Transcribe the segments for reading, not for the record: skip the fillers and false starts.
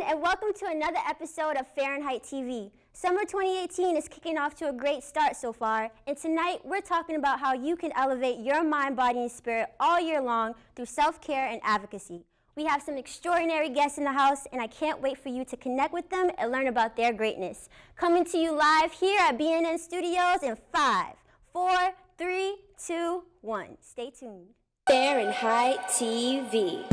and welcome to another episode of Fahrenheit TV. Summer 2018 is kicking off to a great start so far, and tonight we're talking about how you can elevate your mind, body, and spirit all year long through self-care and advocacy. We have some extraordinary guests in the house, and I can't wait for you to connect with them and learn about their greatness. Coming to you live here at BNN Studios in 5, 4, 3, 2, 1. Stay tuned. Fahrenheit TV.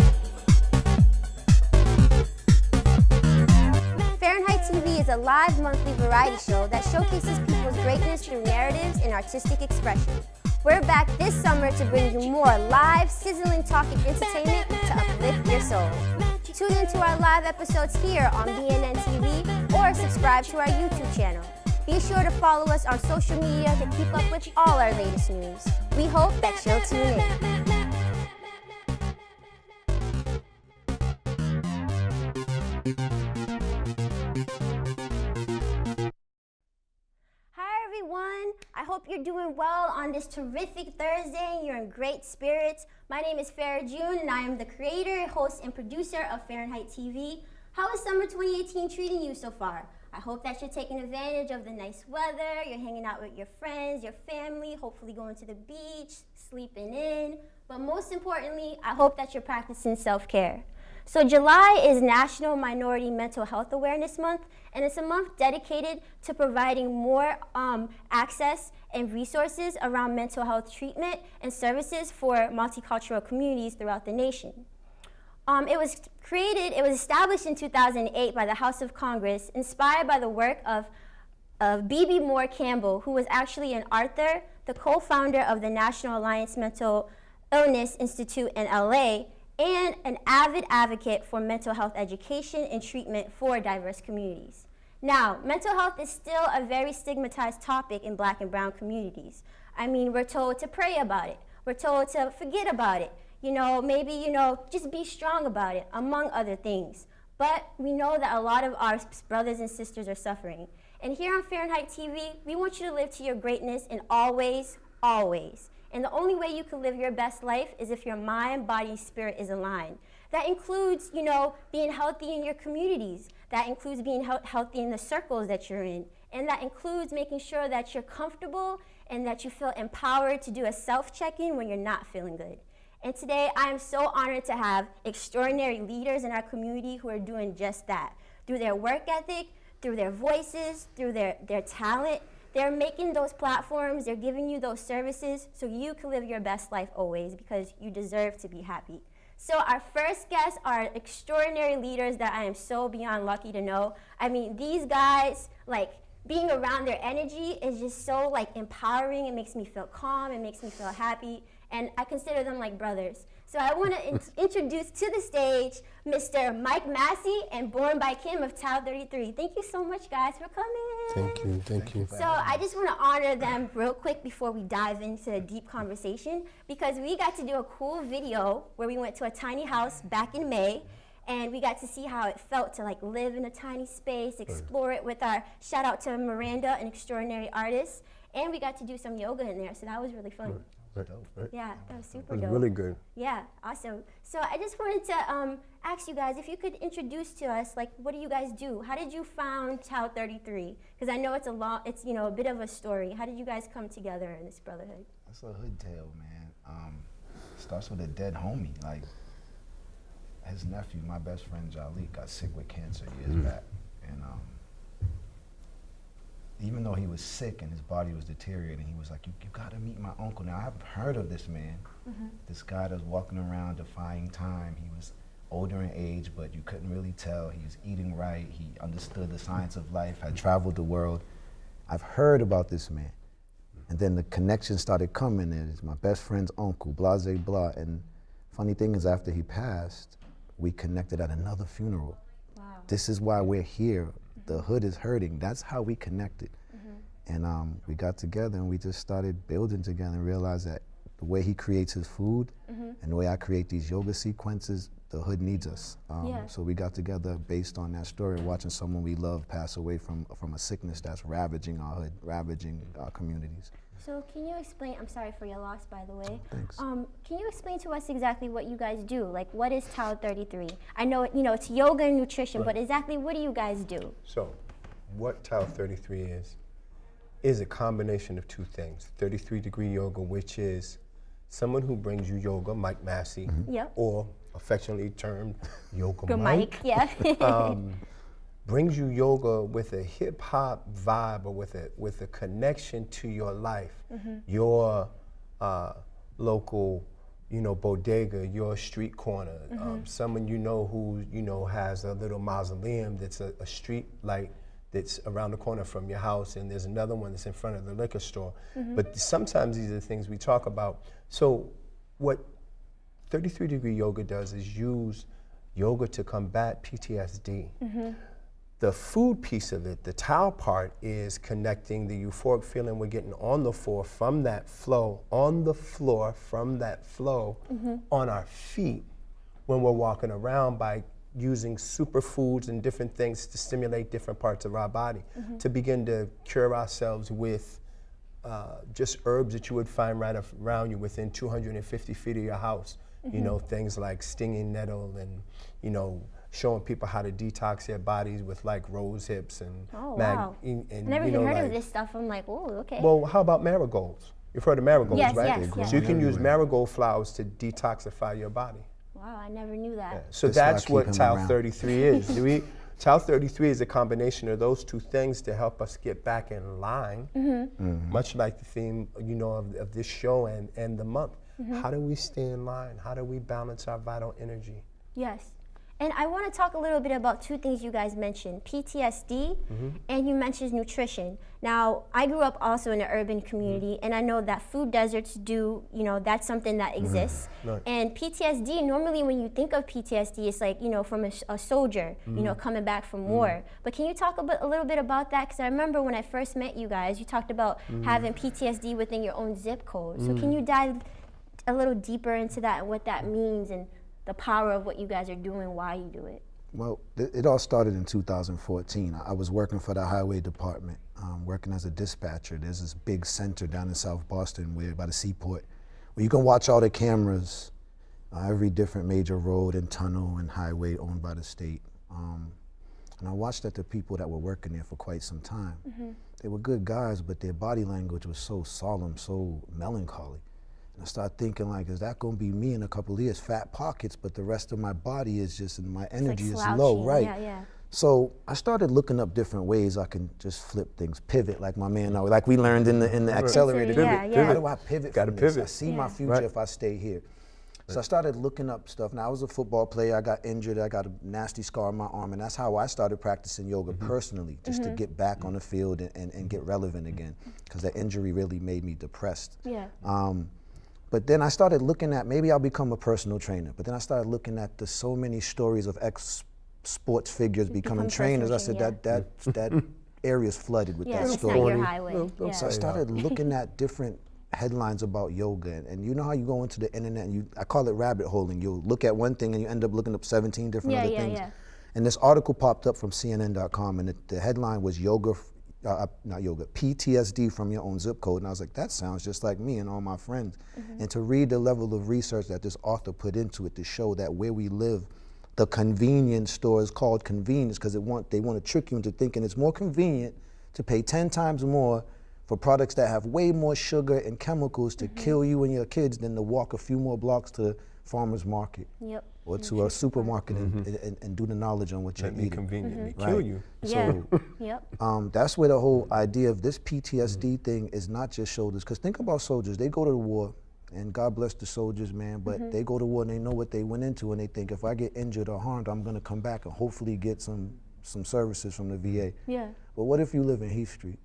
Fahrenheit TV is a live monthly variety show that showcases people's greatness through narratives and artistic expression. We're back this summer to bring you more live, sizzling talk and entertainment to uplift your soul. Tune into our live episodes here on BNN TV or subscribe to our YouTube channel. Be sure to follow us on social media to keep up with all our latest news. We hope that you'll tune in. I hope you're doing well on this terrific Thursday. You're in great spirits. My name is Farah June, and I am the creator, host, and producer of Fahrenheit TV. How is summer 2018 treating you so far? I hope that you're taking advantage of the nice weather, you're hanging out with your friends, your family, hopefully going to the beach, sleeping in. But most importantly, I hope that you're practicing self-care. So July is National Minority Mental Health Awareness Month, and it's a month dedicated to providing more access and resources around mental health treatment and services for multicultural communities throughout the nation. It was established in 2008 by the House of Congress, inspired by the work of B.B. Moore Campbell, who was actually an author, the co-founder of the National Alliance Mental Illness Institute in LA, and an avid advocate for mental health education and treatment for diverse communities. Now, mental health is still a very stigmatized topic in Black and brown communities. I mean, we're told to pray about it. We're told to forget about it. Maybe, just be strong about it, among other things. But we know that a lot of our brothers and sisters are suffering. And here on Fahrenheit TV, we want you to live to your greatness in all ways, always. And the only way you can live your best life is if your mind, body, spirit is aligned. That includes, being healthy in your communities. That includes being healthy in the circles that you're in. And that includes making sure that you're comfortable and that you feel empowered to do a self-check-in when you're not feeling good. And today, I am so honored to have extraordinary leaders in our community who are doing just that. Through their work ethic, through their voices, through their talent, they're making those platforms, they're giving you those services so you can live your best life always because you deserve to be happy. So our first guests are extraordinary leaders that I am so beyond lucky to know. I mean, these guys, being around their energy is just so empowering. It makes me feel calm, it makes me feel happy, and I consider them like brothers. So I want to introduce to the stage Mr. Mike Massey and Born by Kim of Tao33. Thank you so much, guys, for coming. Thank you. So I just want to honor them real quick before we dive into a deep conversation, because we got to do a cool video where we went to a tiny house back in May, and we got to see how it felt to live in a tiny space, explore it with our shout out to Miranda, an extraordinary artist, and we got to do some yoga in there, so that was really fun. Right. Yeah, that was super It was dope. really good. Yeah, awesome. So I just wanted to ask you guys if you could introduce to us, what do you guys do? How did you found Tao33? Because I know it's a bit of a story. How did you guys come together in this brotherhood? That's a hood tale, man. Starts with a dead homie. His nephew, my best friend Jalik, got sick with cancer years back, and even though he was sick and his body was deteriorating, he was like, you gotta meet my uncle. Now, I haven't heard of this man. This guy that was walking around defying time. He was older in age, but you couldn't really tell. He was eating right. He understood the science of life, had traveled the world. I've heard about this man. And then the connection started coming. It's my best friend's uncle, blase blah. And funny thing is, after he passed, we connected at another funeral. Wow. This is why we're here. The hood is hurting. That's how we connected. And we got together and we just started building together and realized that the way he creates his food and the way I create these yoga sequences, the hood needs us. So we got together based on that story, watching someone we love pass away from a sickness that's ravaging our hood, ravaging our communities. So can you explain, I'm sorry for your loss, by the way. Thanks. Can you explain to us exactly what you guys do? Like, what is Tao33? I know, it's yoga and nutrition, but exactly what do you guys do? So, what Tao33 is a combination of two things. 33-degree yoga, which is someone who brings you yoga, Massey, Yep. or affectionately termed Yoga Good Mike. Yeah. Brings you yoga with a hip hop vibe or with a connection to your life, your local, bodega, your street corner, someone who has a little mausoleum that's a street light that's around the corner from your house, and there's another one that's in front of the liquor store. But sometimes these are the things we talk about. So what 33-degree yoga does is use yoga to combat PTSD. The food piece of it, the Tao part, is connecting the euphoric feeling we're getting on the floor from that flow, on the floor from that flow, on our feet when we're walking around by using superfoods and different things to stimulate different parts of our body, to begin to cure ourselves with just herbs that you would find right around you within 250 feet of your house. Things like stinging nettle and, showing people how to detox their bodies with like rose hips and wow. and Never even heard of this stuff. I'm like, oh, okay. Well, how about marigolds? You've heard of marigolds, Yes, right? yes. So you can use marigold flowers to detoxify your body. Wow, I never knew that. Yeah. So That's that's why I what keep him around. Tao33 is. Tao33 is a combination of those two things to help us get back in line, much like the theme, of this show and the month. How do we stay in line? How do we balance our vital energy? Yes. And I want to talk a little bit about two things you guys mentioned, PTSD, and you mentioned nutrition. Now, I grew up also in an urban community, and I know that food deserts that's something that exists. Right. And PTSD, normally when you think of PTSD, it's like, from a soldier, coming back from war. But can you talk a little bit about that? Because I remember when I first met you guys, you talked about having PTSD within your own zip code. So can you dive a little deeper into that and what that means and the power of what you guys are doing, why you do it? Well, it all started in 2014. I was working for the highway department, working as a dispatcher. There's this big center down in South Boston by the seaport, where you can watch all the cameras, every different major road and tunnel and highway owned by the state. And I watched that the people that were working there for quite some time, they were good guys, but their body language was so solemn, so melancholy. And I started thinking, like, is that going to be me in a couple of years? Fat pockets, but the rest of my body is just, and my energy is low, right? Yeah. So I started looking up different ways I can just flip things, pivot, like my man, like we learned in the accelerator. Yeah. How do I pivot Gotta from this? pivot. I see my future if I stay here. So I started looking up stuff. Now, I was a football player. I got injured. I got a nasty scar on my arm, and that's how I started practicing yoga personally, just to get back on the field and get relevant again, because that injury really made me depressed. Yeah. But then I started looking at, maybe I'll become a personal trainer, but then I started looking at the so many stories of ex-sports figures becoming trainers. I said, that area's flooded with that it's story. not your highway. So I started looking at different headlines about yoga, and you know how you go into the internet and I call it rabbit holing. You'll look at one thing and you end up looking up 17 different other things. And this article popped up from CNN.com, and the headline was PTSD from your own zip code. And I was like, that sounds just like me and all my friends. And to read the level of research that this author put into it to show that where we live, the convenience store is called convenience because they want to trick you into thinking it's more convenient to pay 10 times more for products that have way more sugar and chemicals to kill you and your kids than to walk a few more blocks to farmer's market. Yep. Or to a supermarket and do the knowledge on what you're Let me eating. conveniently kill you. So that's where the whole idea of this PTSD thing is not just shoulders. Because think about soldiers, they go to the war, and God bless the soldiers, man, but they go to war and they know what they went into, and they think if I get injured or harmed, I'm gonna come back and hopefully get some services from the VA. Yeah. But what if you live in Heath Street?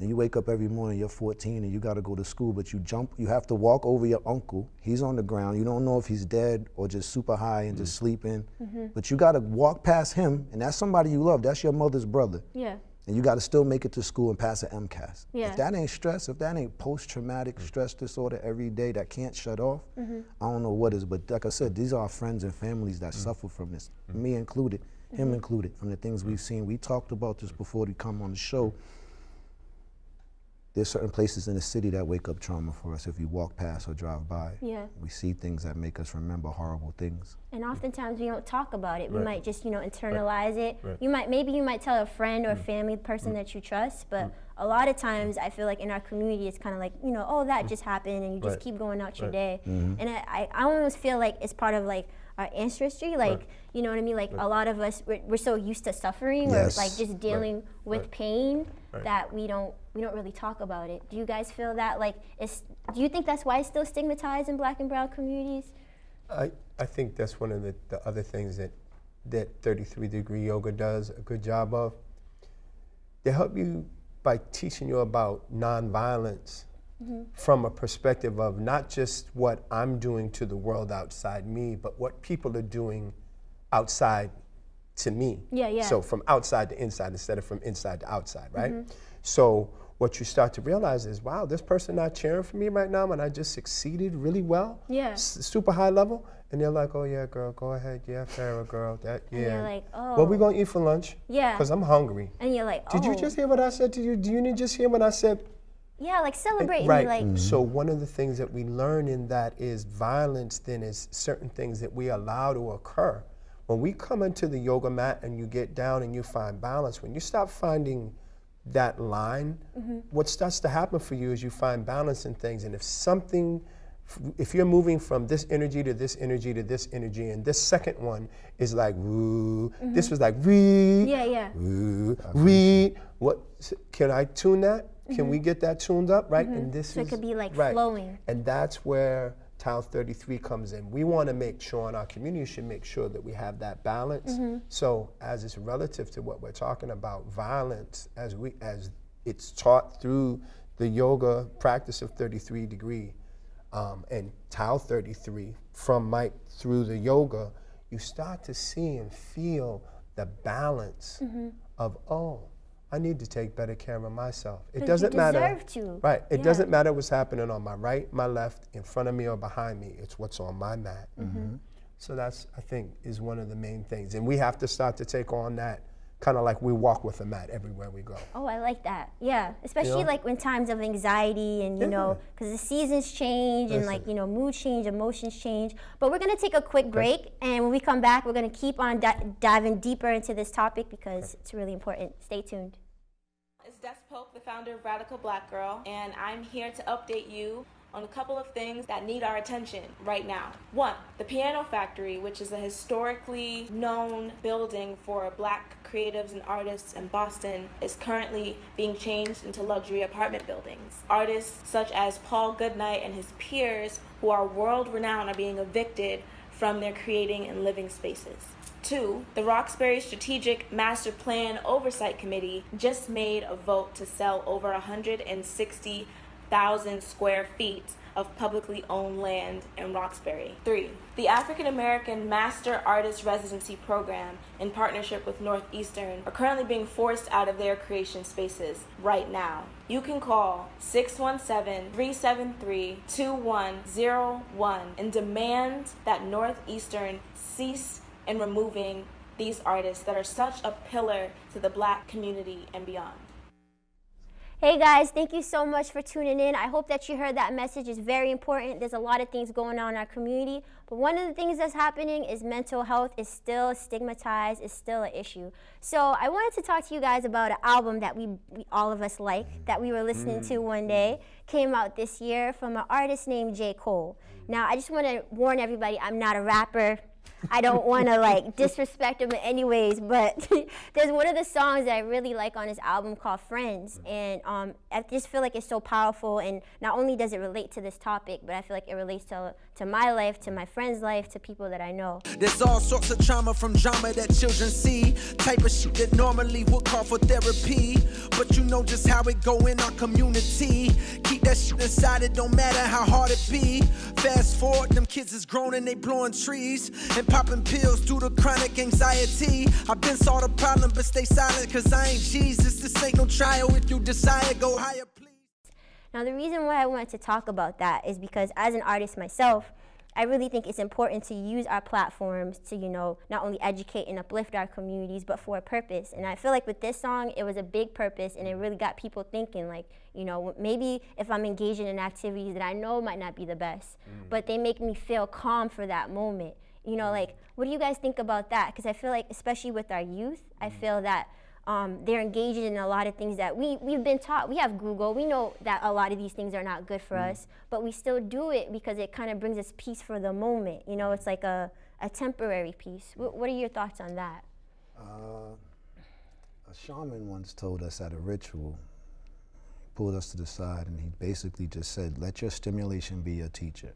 And you wake up every morning, you're 14 and you gotta go to school, but you have to walk over your uncle. He's on the ground. You don't know if he's dead or just super high and just sleeping. But you gotta walk past him, and that's somebody you love. That's your mother's brother. Yeah. And you gotta still make it to school and pass an MCAS. Yeah. If that ain't stress, if that ain't post-traumatic stress disorder every day that can't shut off, I don't know what is. But like I said, these are our friends and families that suffer from this, me included, him included, from the things we've seen. We talked about this before we come on the show. there's certain places in the city that wake up trauma for us if you walk past or drive by. Yeah. We see things that make us remember horrible things. And oftentimes we don't talk about it. We Right. might just, internalize it. Right. Maybe you might tell a friend or a family person that you trust, but a lot of times I feel like in our community it's kind of like, oh, that just happened, and you just Right. keep going out your Right. day. And I almost feel like it's part of like our ancestry, like, Right. you know what I mean? Like a lot of us, we're so used to suffering Yes. or like just dealing with Right. pain Right. that we don't really talk about it. Do you guys feel that? Like, do you think that's why it's still stigmatized in Black and brown communities? I think that's one of the other things that 33-degree yoga does a good job of. They help you by teaching you about nonviolence from a perspective of not just what I'm doing to the world outside me, but what people are doing outside to me. Yeah. So from outside to inside instead of from inside to outside, right? So what you start to realize is, wow, this person not cheering for me right now and I just succeeded really well, Yeah. super high level, and they're like, oh yeah, girl, go ahead, yeah, Farrah, girl, that, yeah. And you're like, oh. What we gonna eat for lunch? Yeah. Because I'm hungry. And you're like, Did you just hear what I said to you? Do you just hear what I said? Yeah, like celebrate Right. me, like, So one of the things that we learn in that is violence then is certain things that we allow to occur. When we come into the yoga mat and you get down and you find balance, when you stop finding that line, what starts to happen for you is you find balance in things. And if you're moving from this energy to this energy to this energy, and this second one is like woo, this was like wee, yeah. woo, wee. What can I tune that? Can we get that tuned up, right? And this So is it could be like right. flowing. And that's where Tao33 comes in. We want to make sure, and our community should make sure that we have that balance. So as it's relative to what we're talking about, violence, as it's taught through the yoga practice of 33-degree and Tao33 from Mike through the yoga, you start to see and feel the balance of, oh, I need to take better care of myself. It doesn't matter. You deserve to. Right. It Yeah. doesn't matter what's happening on my right, my left, in front of me or behind me. It's what's on my mat. So that's, I think, is one of the main things. And we have to start to take on that, kind of like we walk with a mat everywhere we go. Oh, I like that. Yeah, especially You know? like when times of anxiety and, because the seasons change and like, mood change, emotions change. But we're going to take a quick break. And when we come back, we're going to keep on diving deeper into this topic because it's really important. Stay tuned. It's Des Polk, the founder of Radical Black Girl, and I'm here to update you on a couple of things that need our attention right now. One, the Piano Factory, which is a historically known building for Black creatives and artists in Boston, is currently being changed into luxury apartment buildings. Artists such as Paul Goodnight and his peers, who are world-renowned, are being evicted from their creating and living spaces. Two, the Roxbury Strategic Master Plan Oversight Committee just made a vote to sell over 160,000 square feet of publicly owned land in Roxbury. 3. The African American Master Artist Residency Program, in partnership with Northeastern, are currently being forced out of their creation spaces right now. You can call 617-373-2101 and demand that Northeastern cease in removing these artists that are such a pillar to the Black community and beyond. Hey guys, thank you so much for tuning in. I hope that you heard that message. It's very important. There's a lot of things going on in our community, but one of the things that's happening is mental health is still stigmatized, is still an issue. So I wanted to talk to you guys about an album that we all of us like, that we were listening to one day. Came out this year from an artist named J. Cole. Now, I just want to warn everybody, I'm not a rapper. I don't want to like disrespect him in any ways, but there's one of the songs that I really like on his album called Friends, and I just feel like it's so powerful, and not only does it relate to this topic, but I feel like it relates to my life, to my friend's life, to people that I know. There's all sorts of trauma from drama that children see, type of shit that normally would call for therapy, but you know just how it go in our community. Keep that shit inside, it don't matter how hard it be. Fast forward, them kids is grown and they blowing trees and popping pills due to chronic anxiety. I've been saw the problem, but stay silent, cause I ain't Jesus. This ain't no trial. If you desire, go higher, please. Now, the reason why I wanted to talk about that is because as an artist myself, I really think it's important to use our platforms to, you know, not only educate and uplift our communities, but for a purpose. And I feel like with this song, it was a big purpose, and it really got people thinking, like, you know, maybe if I'm engaging in activities that I know might not be the best, but they make me feel calm for that moment. You know, like, what do you guys think about that? Because I feel like, especially with our youth, I feel that they're engaging in a lot of things that we've been taught. We have Google. We know that a lot of these things are not good for us, but we still do it because it kind of brings us peace for the moment. You know, it's like a temporary peace. What are your thoughts on that? A shaman once told us at a ritual, pulled us to the side, and he basically just said, let your stimulation be your teacher.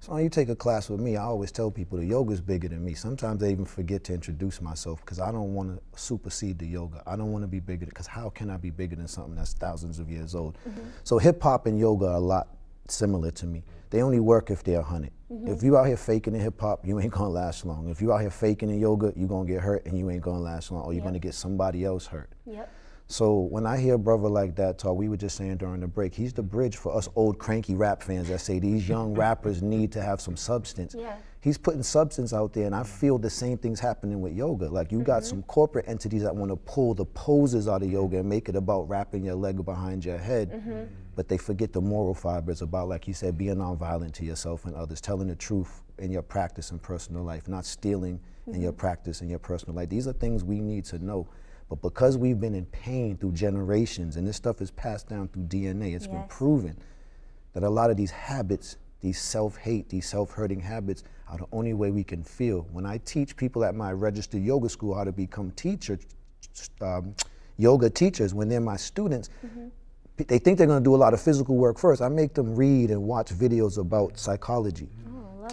So when you take a class with me, I always tell people the yoga is bigger than me. Sometimes I even forget to introduce myself because I don't want to supersede the yoga. I don't want to be bigger, because how can I be bigger than something that's thousands of years old? So hip hop and yoga are a lot similar to me. They only work if they're 100. If you out here faking in hip hop, you ain't gonna last long. If you out here faking in yoga, you're gonna get hurt and you ain't gonna last long, or you're gonna get somebody else hurt. So when I hear a brother like that talk, we were just saying during the break, he's the bridge for us old cranky rap fans that say these young rappers need to have some substance. He's putting substance out there, and I feel the same things happening with yoga. Like, you got some corporate entities that want to pull the poses out of yoga and make it about wrapping your leg behind your head, but they forget the moral fibers about, like you said, being nonviolent to yourself and others, telling the truth in your practice and personal life, not stealing in your practice and your personal life. These are things we need to know. But because we've been in pain through generations, and this stuff is passed down through DNA, it's been proven that a lot of these habits, these self-hate, these self-hurting habits, are the only way we can feel. When I teach people at my registered yoga school how to become yoga teachers, when they're my students, they think they're gonna do a lot of physical work first. I make them read and watch videos about psychology.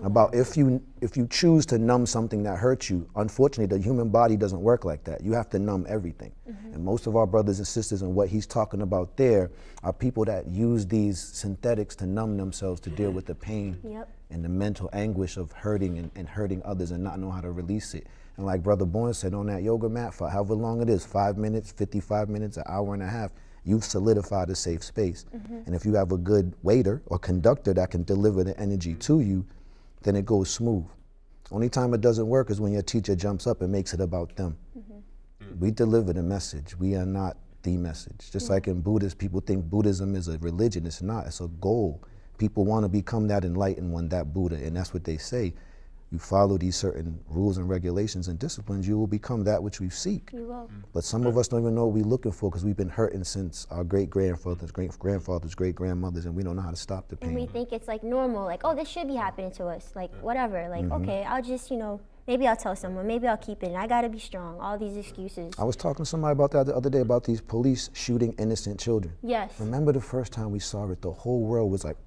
About if you choose to numb something that hurts you, unfortunately the human body doesn't work like that. You have to numb everything. And most of our brothers and sisters, and what he's talking about there, are people that use these synthetics to numb themselves to deal with the pain and the mental anguish of hurting and hurting others and not know how to release it. And like Brother Bourne said, on that yoga mat for however long it is, 5 minutes, 55 minutes, an hour and a half, you've solidified a safe space. And if you have a good waiter or conductor that can deliver the energy to you, then it goes smooth. Only time it doesn't work is when your teacher jumps up and makes it about them. We deliver the message. We are not the message. Just like in Buddhism, people think Buddhism is a religion. It's not. It's a goal. People want to become that enlightened one, that Buddha, and that's what they say. You follow these certain rules and regulations and disciplines, you will become that which we seek. You will. But some of us don't even know what we're looking for, because we've been hurting since our great-grandfathers, great-grandfathers, great-grandmothers, and we don't know how to stop the pain. And we think it's like normal, like, oh, this should be happening to us, like whatever, like, okay, I'll just, you know, maybe I'll tell someone, maybe I'll keep it, and I gotta be strong, all these excuses. I was talking to somebody about that the other day, about these police shooting innocent children. Yes. Remember the first time we saw it, the whole world was like,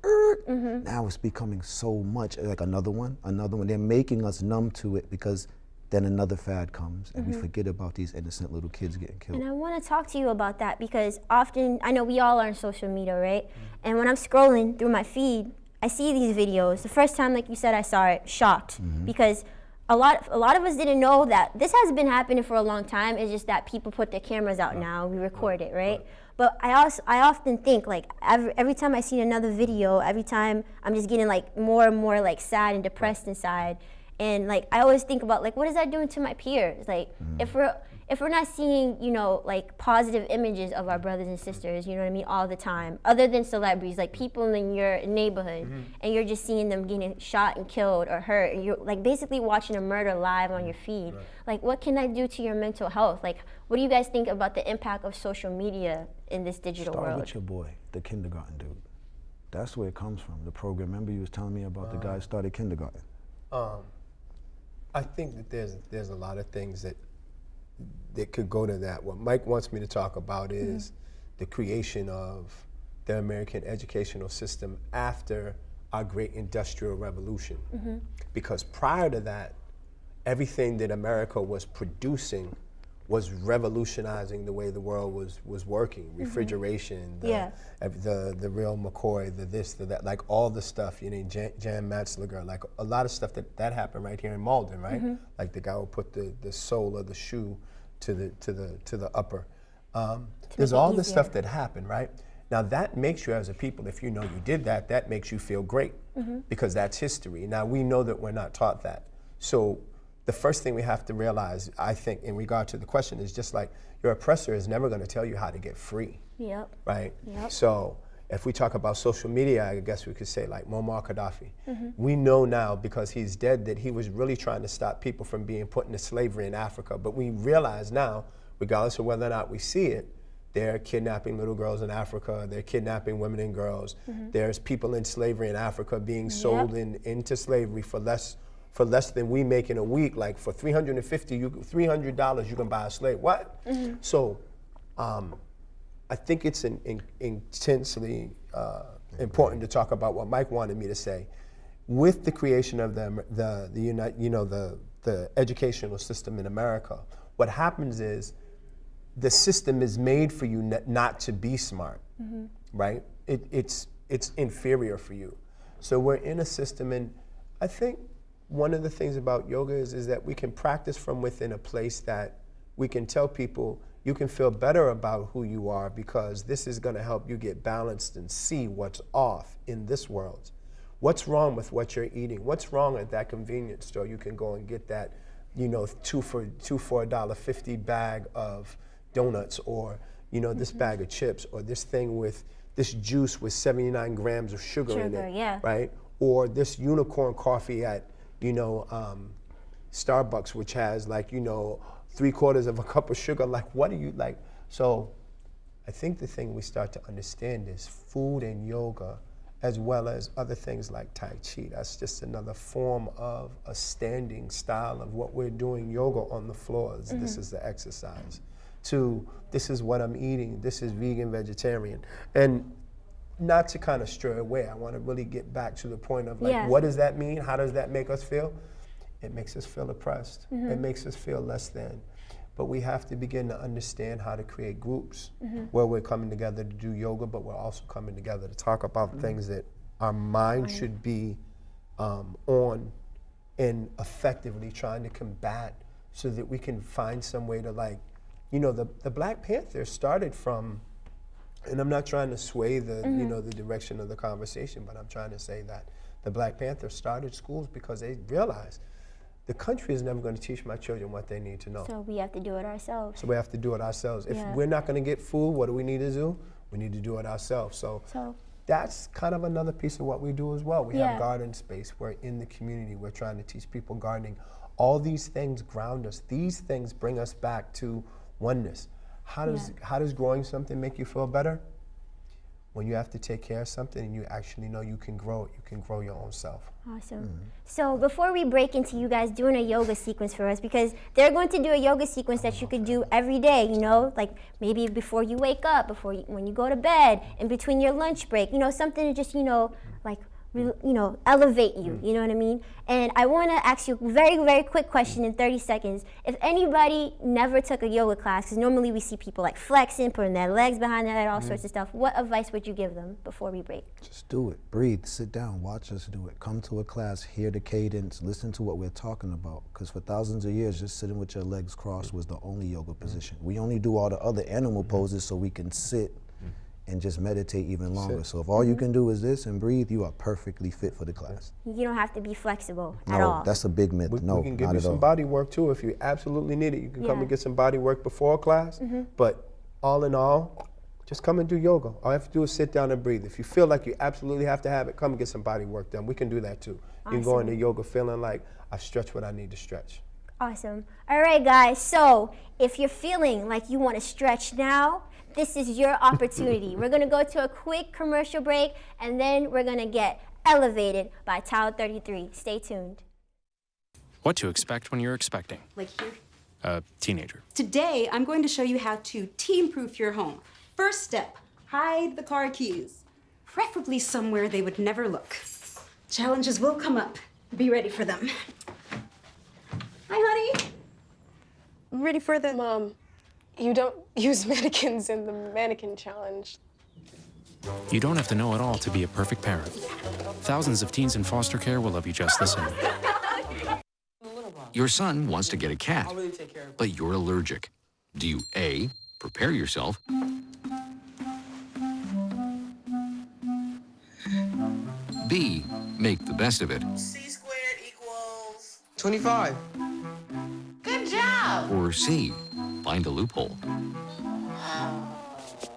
now it's becoming so much, like another one. They're making us numb to it, because then another fad comes and we forget about these innocent little kids getting killed. And I want to talk to you about that, because often, I know we all are on social media, right? And when I'm scrolling through my feed, I see these videos. The first time, like you said, I saw it, shocked, because a lot of us didn't know that this has been happening for a long time. It's just that people put their cameras out now, we record it, right? But I often think, like, every time I see another video, every time I'm just getting like more and more like sad and depressed inside. And like, I always think about, like, what is that doing to my peers? Like, if we're not seeing, you know, like positive images of our brothers and sisters, you know what I mean, all the time, other than celebrities, like people in your neighborhood, and you're just seeing them getting shot and killed or hurt, and you're like basically watching a murder live on your feed. Like, what can that do to your mental health? Like, what do you guys think about the impact of social media in this digital world? Start with your boy, the kindergarten dude. That's where it comes from, the program. Remember you was telling me about the guy who started kindergarten? I think that there's a lot of things that could go to that. What Mike wants me to talk about is the creation of the American educational system after our great industrial revolution. Because prior to that, everything that America was producing was revolutionizing the way the world was working. Refrigeration, the real McCoy, the this, the that, like all the stuff, you know, Jan Matzliger, like a lot of stuff that happened right here in Malden, right? Like the guy who put the sole of the shoe to the upper. There's all this stuff that happened, right? Now that makes you as a people, if you know you did that, that makes you feel great because that's history. Now we know that we're not taught that. So the first thing we have to realize, I think, in regard to the question is just like your oppressor is never going to tell you how to get free. Yep. Right? Yep. So if we talk about social media, I guess we could say like Muammar Gaddafi. We know now because he's dead that he was really trying to stop people from being put into slavery in Africa. But we realize now, regardless of whether or not we see it, they're kidnapping little girls in Africa, they're kidnapping women and girls. There's people in slavery in Africa being sold into slavery for less than we make in a week. Like for $300 you can buy a slave. What? So I think it's intensely important to talk about what Mike wanted me to say. With the creation of the educational system in America, what happens is the system is made for you not to be smart, right? It's inferior for you. So we're in a system, and I think one of the things about yoga is that we can practice from within a place that we can tell people you can feel better about who you are because this is going to help you get balanced and see what's off in this world. What's wrong with what you're eating? What's wrong at that convenience store? You can go and get that, two for $1.50 bag of donuts, or this bag of chips, or this thing with this juice with 79 grams of sugar in it, right? Or this unicorn coffee at Starbucks, which has 3/4 of a cup of sugar. Like, what do you like? So I think the thing we start to understand is food and yoga, as well as other things like Tai Chi. That's just another form of a standing style of what we're doing yoga on the floors. This is the exercise. To this is what I'm eating, this is vegan, vegetarian. And not to kind of stray away, I want to really get back to the point of what does that mean? How does that make us feel? It makes us feel oppressed. It makes us feel less than. But we have to begin to understand how to create groups where we're coming together to do yoga, but we're also coming together to talk about things that our mind should be on and effectively trying to combat so that we can find some way to the Black Panther started from, and I'm not trying to sway the the direction of the conversation, but I'm trying to say that the Black Panther started schools because they realized the country is never going to teach my children what they need to know. So we have to do it ourselves. If we're not going to get food, what do we need to do? We need to do it ourselves. So that's kind of another piece of what we do as well. We have garden space. We're in the community. We're trying to teach people gardening. All these things ground us. These things bring us back to oneness. How does growing something make you feel better? When you have to take care of something and you actually know you can grow it, you can grow your own self. Awesome. So before we break into you guys doing a yoga sequence for us, because they're going to do a yoga sequence that you could do every day, like maybe before you wake up, when you go to bed, in between your lunch break, something to just, elevate you, you know what I mean? And I want to ask you a very, very quick question in 30 seconds. If anybody never took a yoga class, because normally we see people flexing, putting their legs behind their head, all sorts of stuff, what advice would you give them before we break? Just do it. Breathe. Sit down. Watch us do it. Come to a class, hear the cadence, listen to what we're talking about. Because for thousands of years, just sitting with your legs crossed was the only yoga position. We only do all the other animal poses so we can sit and just meditate even longer. So if all you can do is this and breathe, you are perfectly fit for the class. You don't have to be flexible at all. No, that's a big myth. We can give you some body work too if you absolutely need it. You can come and get some body work before class, but all in all, just come and do yoga. All you have to do is sit down and breathe. If you feel like you absolutely have to have it, come and get some body work done. We can do that too. Awesome. You can go into yoga feeling like I've stretched what I need to stretch. Awesome. All right, guys, so if you're feeling like you want to stretch now, this is your opportunity. We're going to go to a quick commercial break, and then we're going to get elevated by Tao33. Stay tuned. What to expect when you're expecting. Like here? A teenager. Today, I'm going to show you how to teen-proof your home. First step, hide the car keys. Preferably somewhere they would never look. Challenges will come up. Be ready for them. Hi, honey. Ready for the... Mom, you don't use mannequins in the mannequin challenge. You don't have to know it all to be a perfect parent. Thousands of teens in foster care will love you just the same. Your son wants to get a cat, but you're allergic. Do you A, prepare yourself, B, make the best of it. C squared equals 25. Good job. Or C, find a loophole.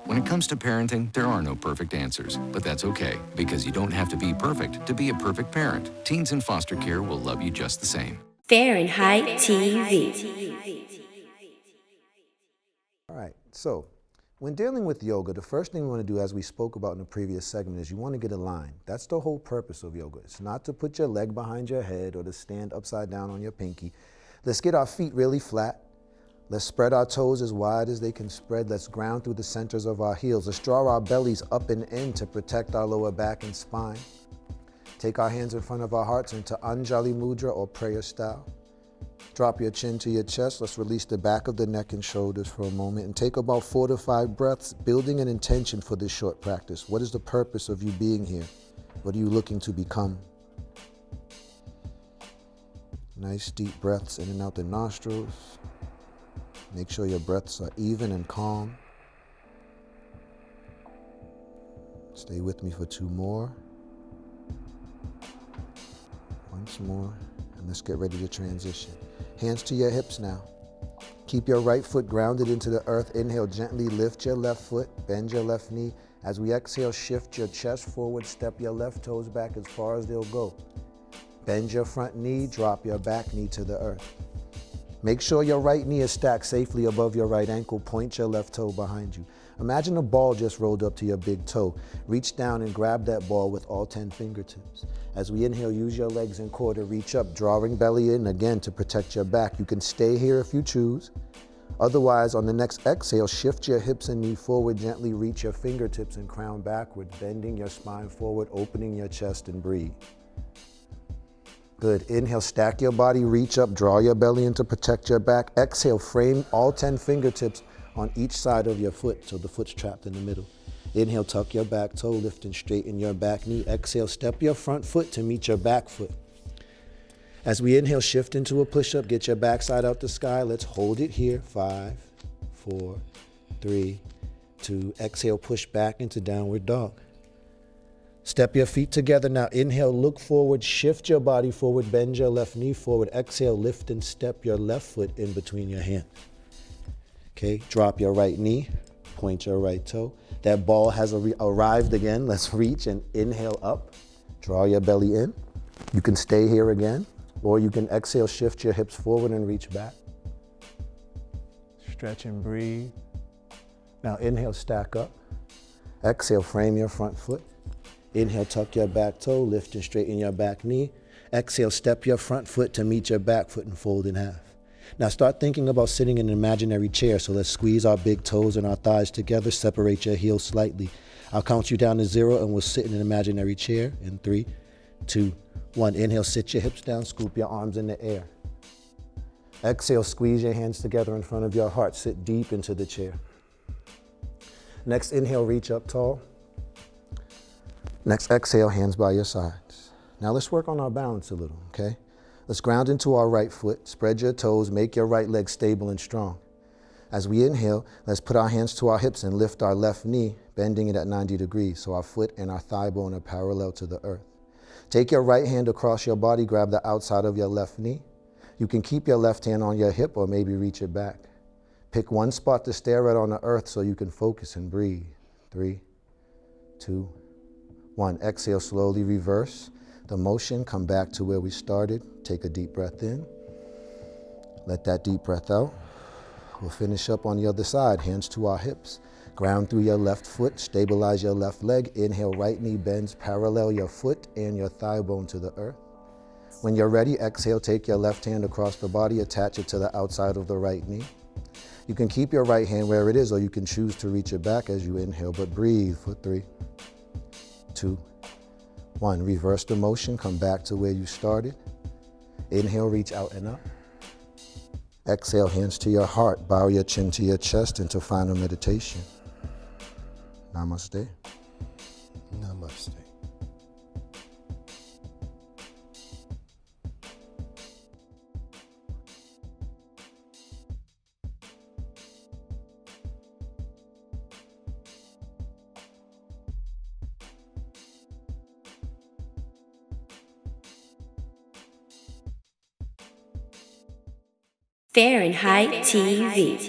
When it comes to parenting, there are no perfect answers, but that's okay, because you don't have to be perfect to be a perfect parent. Teens in foster care will love you just the same. Fahrenheit TV. All right, so when dealing with yoga, the first thing we want to do, as we spoke about in the previous segment, is you want to get aligned. That's the whole purpose of yoga. It's not to put your leg behind your head or to stand upside down on your pinky. Let's get our feet really flat. Let's spread our toes as wide as they can spread. Let's ground through the centers of our heels. Let's draw our bellies up and in to protect our lower back and spine. Take our hands in front of our hearts into Anjali Mudra or prayer style. Drop your chin to your chest. Let's release the back of the neck and shoulders for a moment and take about 4 to 5 breaths, building an intention for this short practice. What is the purpose of you being here? What are you looking to become? Nice deep breaths in and out the nostrils. Make sure your breaths are even and calm. Stay with me for 2 more. Once more, and let's get ready to transition. Hands to your hips now. Keep your right foot grounded into the earth. Inhale, gently lift your left foot, bend your left knee. As we exhale, shift your chest forward, step your left toes back as far as they'll go. Bend your front knee, drop your back knee to the earth. Make sure your right knee is stacked safely above your right ankle. Point your left toe behind you. Imagine a ball just rolled up to your big toe. Reach down and grab that ball with all 10 fingertips. As we inhale, use your legs and core to reach up, drawing belly in again to protect your back. You can stay here if you choose. Otherwise, on the next exhale, shift your hips and knee forward, gently reach your fingertips and crown backwards, bending your spine forward, opening your chest and breathe. Good. Inhale, stack your body, reach up, draw your belly in to protect your back. Exhale, frame all 10 fingertips on each side of your foot so the foot's trapped in the middle. Inhale, tuck your back toe, lift and straighten your back knee. Exhale, step your front foot to meet your back foot. As we inhale, shift into a push-up, get your backside out the sky. Let's hold it here. 5, 4, 3, 2. Exhale, push back into downward dog. Step your feet together now. Inhale, look forward, shift your body forward, bend your left knee forward. Exhale, lift and step your left foot in between your hands. Okay, drop your right knee, point your right toe. That ball has arrived again. Let's reach and inhale up. Draw your belly in. You can stay here again, or you can exhale, shift your hips forward and reach back. Stretch and breathe. Now inhale, stack up. Exhale, frame your front foot. Inhale, tuck your back toe, lift and straighten your back knee. Exhale, step your front foot to meet your back foot and fold in half. Now start thinking about sitting in an imaginary chair. So let's squeeze our big toes and our thighs together, separate your heels slightly. I'll count you down to 0 and we'll sit in an imaginary chair in 3, 2, 1. Inhale, sit your hips down, scoop your arms in the air. Exhale, squeeze your hands together in front of your heart, sit deep into the chair. Next inhale, reach up tall. Next exhale, hands by your sides. Now let's work on our balance a little, okay? Let's ground into our right foot, spread your toes, make your right leg stable and strong. As we inhale, let's put our hands to our hips and lift our left knee, bending it at 90 degrees so our foot and our thigh bone are parallel to the earth. Take your right hand across your body, grab the outside of your left knee. You can keep your left hand on your hip or maybe reach it back. Pick one spot to stare at on the earth so you can focus and breathe. 3, 2, 1. Exhale, slowly reverse the motion. Come back to where we started. Take a deep breath in. Let that deep breath out. We'll finish up on the other side. Hands to our hips. Ground through your left foot. Stabilize your left leg. Inhale, right knee bends. Parallel your foot and your thigh bone to the earth. When you're ready, exhale, take your left hand across the body. Attach it to the outside of the right knee. You can keep your right hand where it is, or you can choose to reach it back as you inhale, but breathe for 3, 2, 1. Reverse the motion, come back to where you started. Inhale, reach out and up. Exhale, hands to your heart, bow your chin to your chest into final meditation. Namaste. Namaste. Fahrenheit TV.